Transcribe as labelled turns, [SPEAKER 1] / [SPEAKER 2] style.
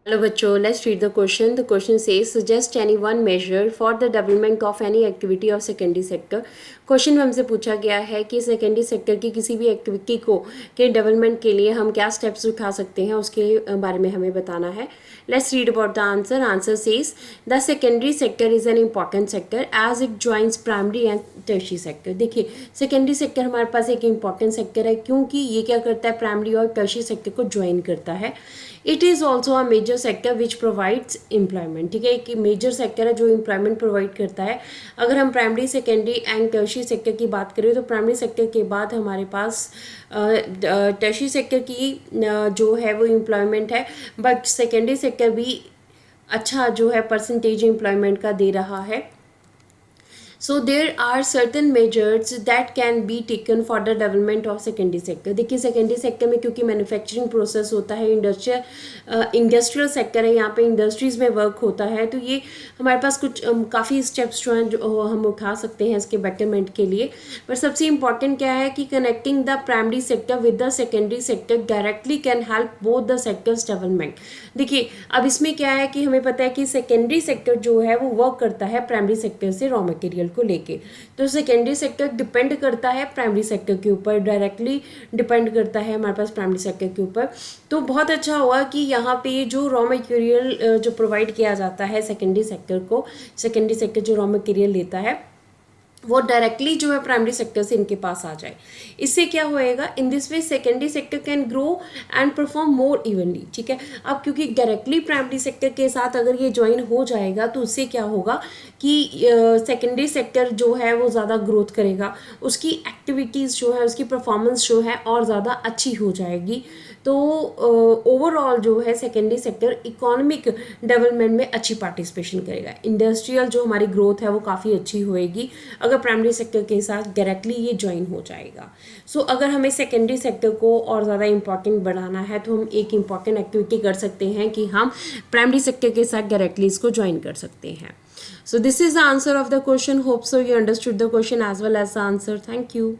[SPEAKER 1] Hello बच्चों, let's read the question. The question says suggest any one measure for the development of any activity of secondary sector. Question में हमसे पूछा गया है कि secondary sector की किसी भी एक्टिविटी को के डेवलपमेंट के लिए हम क्या स्टेप्स उठा सकते हैं, उसके बारे में हमें बताना है. Let's read about the answer. Answer says the secondary sector is an important sector as it joins primary and tertiary sector. देखिए, सेकेंडरी सेक्टर हमारे पास एक इम्पॉर्टेंट सेक्टर है क्योंकि ये क्या करता है, प्राइमरी और टर्शियरी सेक्टर को ज्वाइन करता है. It is also a major sector which provides employment. ठीक है, एक मेजर सेक्टर है जो एम्प्लॉयमेंट प्रोवाइड करता है. अगर हम primary, secondary and tertiary sector की बात करें तो प्राइमरी सेक्टर के बाद हमारे पास टर्शियरी सेक्टर की जो है वो एम्प्लॉयमेंट है, बट सेकेंडरी सेक्टर भी अच्छा जो है परसेंटेज एम्प्लॉयमेंट का दे रहा है. So there are certain measures that can be taken for the development of secondary sector. देखिए, सेकेंडरी सेक्टर में क्योंकि मैन्युफैक्चरिंग प्रोसेस होता है, इंडस्ट्रियल सेक्टर है, यहाँ पे इंडस्ट्रीज़ में वर्क होता है, तो ये हमारे पास कुछ काफ़ी स्टेप्स जो हैं जो हम उठा सकते हैं इसके बेटरमेंट के लिए. पर सबसे इम्पॉर्टेंट क्या है कि connecting the primary sector with the secondary sector directly can help both the sectors development. देखिए, अब इसमें क्या है कि हमें पता है कि सेकेंडरी सेक्टर जो है वो वर्क करता है प्राइमरी सेक्टर से रॉ मटेरियल को लेके. तो सेकेंडरी सेक्टर डिपेंड करता है प्राइमरी सेक्टर के ऊपर, डायरेक्टली डिपेंड करता है हमारे पास प्राइमरी सेक्टर के ऊपर. तो बहुत अच्छा हुआ कि यहाँ पे जो रॉ मटेरियल जो प्रोवाइड किया जाता है सेकेंडरी सेक्टर को, सेकेंडरी सेक्टर जो रॉ मटेरियल लेता है वो डायरेक्टली जो है प्राइमरी सेक्टर से इनके पास आ जाए. इससे क्या होएगा, in this way secondary sector can grow and perform more evenly. ठीक है, अब क्योंकि डायरेक्टली प्राइमरी सेक्टर के साथ अगर ये ज्वाइन हो जाएगा तो उससे क्या होगा कि सेकेंडरी सेक्टर जो है वो ज़्यादा ग्रोथ करेगा, उसकी एक्टिविटीज़ जो है, उसकी परफॉर्मेंस जो है और ज़्यादा अच्छी हो जाएगी. तो ओवरऑल जो है सेकेंडरी सेक्टर इकोनॉमिक डेवलपमेंट में अच्छी पार्टिसिपेशन करेगा. इंडस्ट्रियल जो हमारी ग्रोथ है वो काफ़ी अच्छी होएगी अगर प्राइमरी सेक्टर के साथ डायरेक्टली ये ज्वाइन हो जाएगा. सो अगर हमें सेकेंडरी सेक्टर को और ज़्यादा इंपॉर्टेंट बढ़ाना है तो हम एक इम्पॉर्टेंट एक्टिविटी कर सकते हैं कि हम प्राइमरी सेक्टर के साथ डायरेक्टली इसको ज्वाइन कर सकते हैं. So this is the answer of the question. Hope so you understood the question as well as the answer. Thank you.